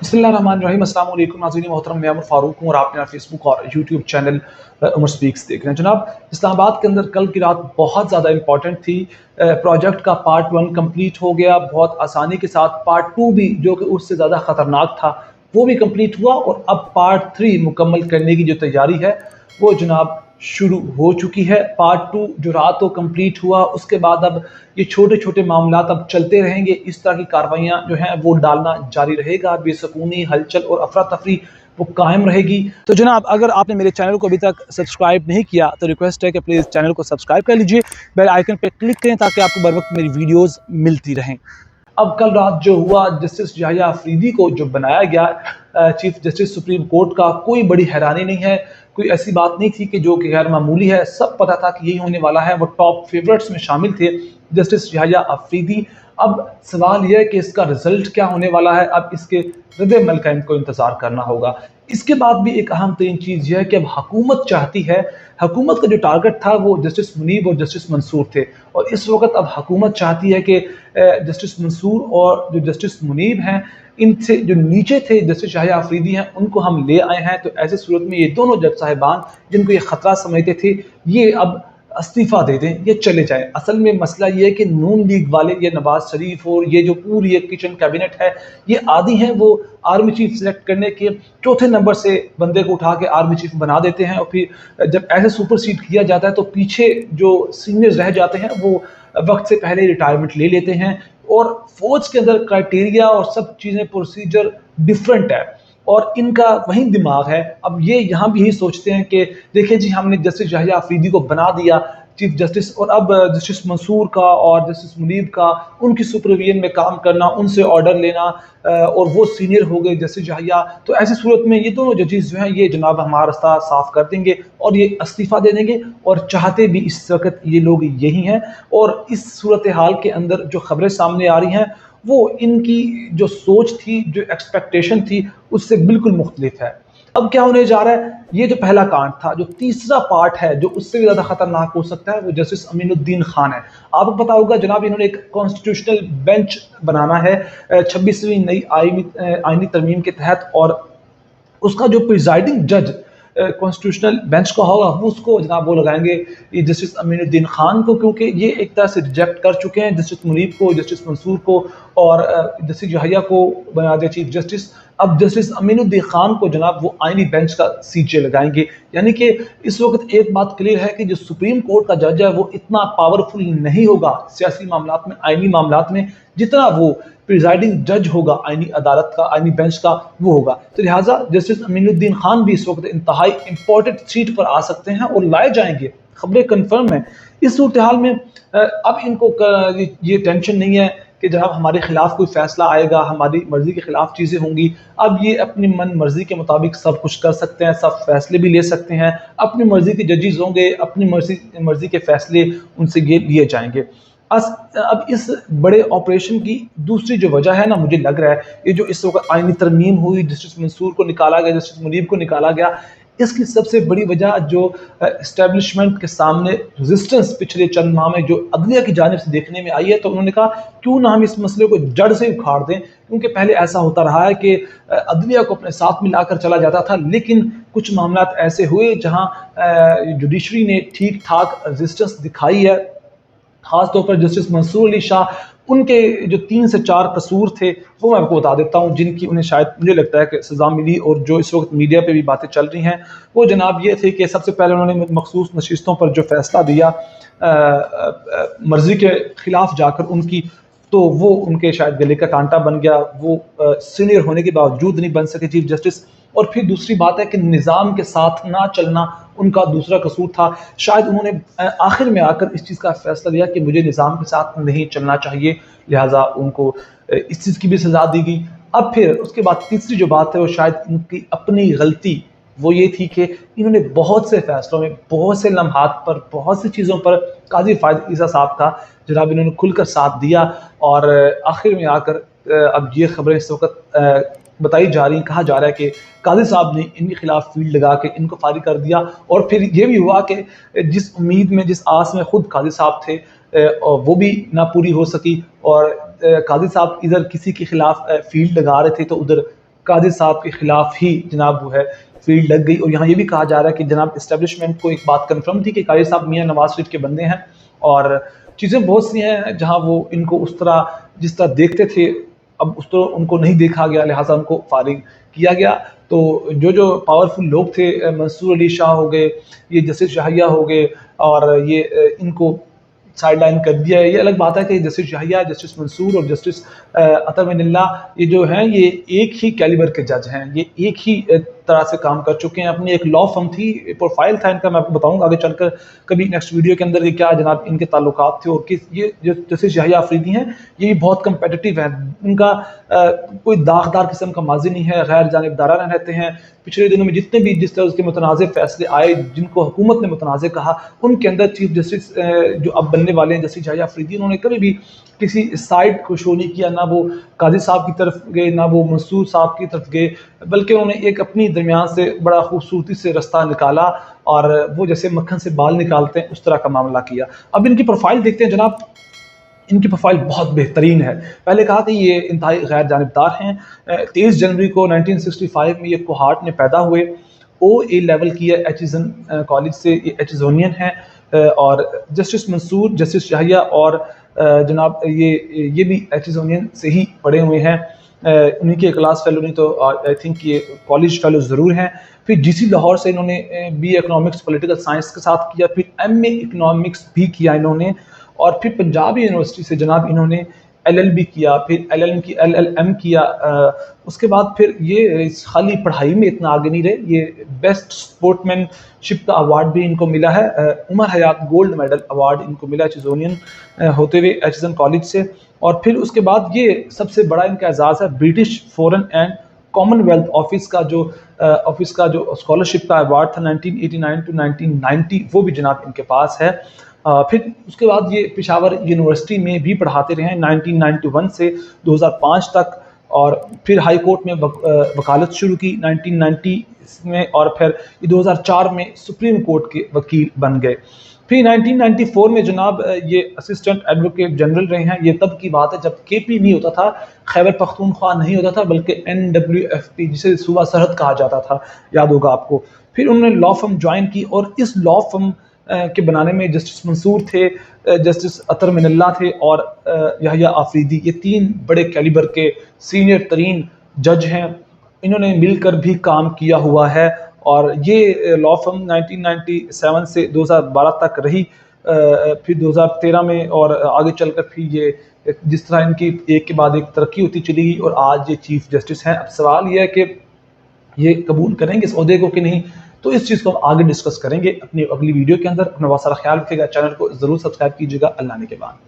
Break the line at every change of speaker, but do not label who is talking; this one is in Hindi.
बिस्मिल्लाहिर्रहमानिर्रहीम। अस्सलाम वालेकुम नाज़रीन मोहतरम, मैं उमर फारूक हूँ और आप मेरा फेसबुक और यूट्यूब चैनल उमर स्पीक्स देख रहे हैं। जनाब, इस्लामाबाद के अंदर कल की रात बहुत ज़्यादा इंपॉर्टेंट थी। प्रोजेक्ट का पार्ट 1 कंप्लीट हो गया बहुत आसानी के साथ। पार्ट 2 भी जो कि उससे ज़्यादा ख़तरनाक था वो भी कंप्लीट हुआ और अब पार्ट 3 मुकम्मल करने की जो तैयारी है वो जनाब शुरू हो चुकी है। पार्ट 2 जो रात को कंप्लीट हुआ उसके बाद अब ये छोटे छोटे मामलात अब चलते रहेंगे। इस तरह की कार्रवाइयाँ जो हैं वो डालना जारी रहेगा। बेसकूनी, हलचल और अफरा तफरी वो कायम रहेगी। तो जनाब, अगर आपने मेरे चैनल को अभी तक सब्सक्राइब नहीं किया तो रिक्वेस्ट है कि प्लीज़ चैनल को सब्सक्राइब कर लीजिए, बेल आइकन पर क्लिक करें ताकि आपको बर वक्त मेरी वीडियोज़ मिलती रहें। अब कल रात जो हुआ, जस्टिस याहिया अफरीदी को जो बनाया गया चीफ जस्टिस सुप्रीम कोर्ट का, कोई बड़ी हैरानी नहीं है। कोई ऐसी बात नहीं थी कि जो कि गैर मामूली है। सब पता था कि यही होने वाला है। वो टॉप फेवरेट्स में शामिल थे जस्टिस याहिया अफरीदी। अब सवाल यह है कि इसका रिजल्ट क्या होने वाला है। अब इसके रद्द-ए-अमल का इनको इंतज़ार करना होगा। इसके बाद भी एक अहम तरीन चीज़ यह है कि अब हुकूमत चाहती है, हुकूमत का जो टारगेट था वो जस्टिस मुनीब और जस्टिस मंसूर थे, और इस वक्त अब हुकूमत चाहती है कि जस्टिस मंसूर और जो जस्टिस मुनीब हैं, इनसे जो नीचे थे जस्टिस याहिया अफरीदी हैं, उनको हम ले आए हैं। तो ऐसे सूरत में ये दोनों जज साहिबान जिनको ये ख़तरा समझते थे, ये अब इस्तीफ़ा दे दें, ये चले जाएं। असल में मसला ये है कि नून लीग वाले, ये नवाज शरीफ और ये जो पूरी एक किचन कैबिनेट है, ये आदी हैं वो आर्मी चीफ सेलेक्ट करने के। चौथे नंबर से बंदे को उठा के आर्मी चीफ बना देते हैं और फिर जब ऐसे सुपरसीड किया जाता है तो पीछे जो सीनियर्स रह जाते हैं वो वक्त से पहले रिटायरमेंट ले लेते हैं। और फौज के अंदर क्राइटेरिया और सब चीज़ें, प्रोसीजर डिफरेंट है और इनका वही दिमाग है। अब ये यहाँ भी यही सोचते हैं कि देखिए जी, हमने जस्टिस याहिया अफरीदी को बना दिया चीफ जस्टिस, और अब जस्टिस मंसूर का और जस्टिस मुनीब का उनकी सुपरविजन में काम करना, उनसे ऑर्डर लेना, और वो सीनियर हो गए जस्टिस याहिया। तो ऐसी सूरत में ये दोनों जजेस जो हैं ये जनाब हमारा रास्ता साफ कर देंगे और ये इस्तीफ़ा दे देंगे, और चाहते भी इस वक्त ये लोग यही हैं। और इस सूरत हाल के अंदर जो खबरें सामने आ रही हैं वो इनकी जो सोच थी, जो एक्सपेक्टेशन थी, उससे बिल्कुल मुख्तलिफ है। अब क्या होने जा रहा है, ये जो पहला कांड था, जो तीसरा पार्ट है जो उससे भी ज़्यादा खतरनाक हो सकता है, वो जस्टिस अमीनुद्दीन खान है। आपको पता होगा जनाब, इन्होंने एक कॉन्स्टिट्यूशनल बेंच बनाना है 26वीं नई आईनी तरमीम के तहत, और उसका जो प्रिजाइडिंग जज कॉन्स्टिट्यूशनल बेंच का होगा वो उसको जनाब वो लगाएंगे ये जस्टिस अमीनुद्दीन खान को, क्योंकि ये एक तरह से रिजेक्ट कर चुके हैं जस्टिस मुनीब को, जस्टिस मंसूर को, और जस्टिस याहिया को बना दिया चीफ जस्टिस। अब जस्टिस अमीनुद्दीन खान को जनाब वो आईनी बेंच का सीजे लगाएंगे। यानी कि इस वक्त एक बात क्लियर है कि जो सुप्रीम कोर्ट का जज है वो इतना पावरफुल नहीं होगा सियासी मामलात में, आईनी मामलात में, जितना वो प्रिजाइडिंग जज होगा आईनी अदालत का, आईनी बेंच का वो होगा। तो लिहाजा जस्टिस अमीनुद्दीन खान भी इस वक्त इंतहाई इंपॉर्टेंट सीट पर आ सकते हैं और लाए जाएंगे। खबरें कन्फर्म है। इस सूरत हाल में अब इनको ये टेंशन नहीं है कि जनाब हमारे खिलाफ कोई फैसला आएगा, हमारी मर्जी के खिलाफ चीज़ें होंगी। अब ये अपनी मन मर्जी के मुताबिक सब कुछ कर सकते हैं, सब फैसले भी ले सकते हैं। अपनी मर्जी के जजेस होंगे, अपनी मर्जी के फैसले उनसे ये लिए जाएंगे। अब इस बड़े ऑपरेशन की दूसरी जो वजह है ना, मुझे लग रहा है ये जो इस वक्त आईनी तरमीम हुई, जस्टिस मंसूर को निकाला गया, जस्टिस मुनीब को निकाला गया, इसकी सबसे बड़ी वजह जो इस्टेब्लिशमेंट के सामने रेजिस्टेंस पिछले चंद माह में जो अदलिया की जानिब से देखने में आई है, तो उन्होंने कहा क्यों ना हम इस मसले को जड़ से उखाड़ दें। क्योंकि पहले ऐसा होता रहा है कि अदलिया को अपने साथ मिलाकर चला जाता था, लेकिन कुछ मामलात ऐसे हुए जहां जुडिशरी ने ठीक ठाक रेजिस्टेंस दिखाई है। खासतौर पर जस्टिस मंसूर अली शाह, उनके जो 3 से 4 कसूर थे वो मैं आपको बता देता हूँ, जिनकी उन्हें शायद मुझे लगता है कि सज़ा मिली, और जो इस वक्त मीडिया पे भी बातें चल रही हैं वो जनाब ये थे कि सबसे पहले उन्होंने मखसूस नशिस्तों पर जो फैसला दिया मर्जी के खिलाफ जाकर उनकी, तो वो उनके शायद गले का कांटा बन गया। वो सीनियर होने के बावजूद नहीं बन सके चीफ जस्टिस। और फिर दूसरी बात है कि निज़ाम के साथ ना चलना उनका दूसरा कसूर था। शायद उन्होंने आखिर में आकर इस चीज़ का फैसला लिया कि मुझे निज़ाम के साथ नहीं चलना चाहिए, लिहाजा उनको इस चीज़ की भी सज़ा दी गई। अब फिर उसके बाद तीसरी जो बात है वो शायद उनकी अपनी गलती वो ये थी कि इन्होंने बहुत से फैसलों में, बहुत से लम्हात पर, बहुत सी चीज़ों पर काजी फायद ईसा साहब का जनाब इन्होंने खुलकर साथ दिया, और आखिर में आकर अब ये खबरें इस वक्त बताई जा रही, कहा जा रहा है कि काजी साहब ने इनके खिलाफ फील्ड लगा के इनको फारिग कर दिया। और फिर ये भी हुआ कि जिस उम्मीद में, जिस आस में खुद काजी साहब थे, वो भी ना पूरी हो सकी, और काजी साहब इधर किसी के खिलाफ फील्ड लगा रहे थे तो उधर काजी साहब के ख़िलाफ़ ही जनाब वो है फील्ड लग गई। और यहाँ ये भी कहा जा रहा है कि जनाब इस्टेब्लिशमेंट को एक बात कन्फर्म थी कि काजी साहब मियाँ नवाज़ शरीफ के बंदे हैं, और चीज़ें बहुत सी हैं जहाँ वो इनको उस तरह जिस तरह देखते थे अब उस तरह उनको नहीं देखा गया, लिहाजा उनको फारिग किया गया। तो जो पावरफुल लोग थे, मंसूर अली शाह हो गए, ये जस्टिस शाहिया हो गए, और ये इनको साइडलाइन कर दिया है। ये अलग बात है कि जस्टिस शाहिया, जस्टिस मंसूर और जस्टिस अतर मिनल्ला ये जो हैं ये एक ही कैलिबर के जज हैं, ये एक ही तरह से काम कर चुके हैं। अपनी एक लॉ फर्म थी, प्रोफाइल था इनका, मैं आपको बताऊंगा आगे चलकर कभी नेक्स्ट वीडियो के अंदर कि क्या जनाब इनके ताल्लुकात थे, और किस ये जो जस्टिस याहिया अफरीदी हैं ये भी बहुत कम्पिटिटिव हैं। इनका कोई दागदार किस्म का माजी नहीं है, गैर जानिबदाराना रहते हैं। पिछले दिनों में जितने भी जिस तरह उसके मुतनाज़ फैसले आए जिनको हुकूमत ने मुतनाज़ कहा, उनके अंदर चीफ जस्टिस जो अब बनने वाले हैं जस्टिस याहिया अफरीदी, उन्होंने कभी भी किसी साइड को शो नहीं किया, ना वो काजी साहब की तरफ गए ना वो मंसूर साहब की तरफ गए, बल्कि उन्होंने एक अपनी दरमियान से बड़ा खूबसूरती से रास्ता निकाला, और वो जैसे मक्खन से बाल निकालते हैं उस तरह का मामला किया। अब इनकी प्रोफाइल देखते हैं जनाब, इनकी प्रोफाइल बहुत बेहतरीन है। पहले कहा कि ये इंतहाई गैर जानिबदार हैं। 23 जनवरी को 1965 में ये कोहाट में पैदा हुए, OA लेवल किया एचिसन कॉलेज से, ये एचिजोनियन है। और जस्टिस मंसूर, जस्टिस शाहिया और जनाब ये भी एचिजोनियन से ही पढ़े हुए हैं। उन्हीं के क्लास फेलो नहीं तो आई थिंक ये कॉलेज फेलो ज़रूर हैं। फिर GC लाहौर से इन्होंने BA इकोनॉमिक्स पॉलिटिकल साइंस के साथ किया, फिर MA इकोनॉमिक्स भी किया इन्होंने, और फिर पंजाब यूनिवर्सिटी से जनाब इन्होंने LLB किया, फिर LLM किया। उसके बाद फिर ये खाली पढ़ाई में इतना आगे नहीं रहे, ये बेस्ट स्पोर्ट्समैनशिप का अवार्ड भी इनको मिला है। उमर हयात गोल्ड मेडल अवार्ड इनको मिला एचिजोनियन होते हुए एचिसन कॉलेज से। और फिर उसके बाद ये सबसे बड़ा इनका एजाज़ है British foreign and Commonwealth office का जो स्कॉलरशिप का अवार्ड था 1989 टू 1990, वो भी जनाब इनके पास है। फिर उसके बाद ये पेशावर यूनिवर्सिटी में भी पढ़ाते रहे 1991 से 2005 तक, और फिर हाई कोर्ट में वकालत शुरू की 1990 में, और फिर 2004 में सुप्रीम कोर्ट के वकील बन गए। फिर 1994 में जनाब ये असिस्टेंट एडवोकेट जनरल रहे हैं। ये तब की बात है जब KP नहीं होता था, खैबर पख्तूनख्वा नहीं होता था, बल्कि NWFP जिसे सूबा सरहद कहा जाता था, याद होगा आपको। फिर उन्होंने लॉ फर्म ज्वाइन की, और इस लॉ फर्म के बनाने में जस्टिस मंसूर थे, जस्टिस अतर मिनल्ला थे, और याहिया अफरीदी, ये तीन बड़े कैलिबर के सीनियर तरीन जज हैं। इन्होंने मिलकर भी काम किया हुआ है, और ये लॉ फर्म 1997 से 2012 तक रही। फिर 2013 में और आगे चलकर फिर ये जिस तरह इनकी एक के बाद एक तरक्की होती चली गई, और आज ये चीफ जस्टिस हैं। अब सवाल ये है कि ये कबूल करेंगे इस ओहदे को कि नहीं, तो इस चीज़ को हम आगे डिस्कस करेंगे अपनी अगली वीडियो के अंदर। अपना बहुत सारा ख्याल रखिएगा, चैनल को ज़रूर सब्सक्राइब कीजिएगा। अल्लाह ने के बाद।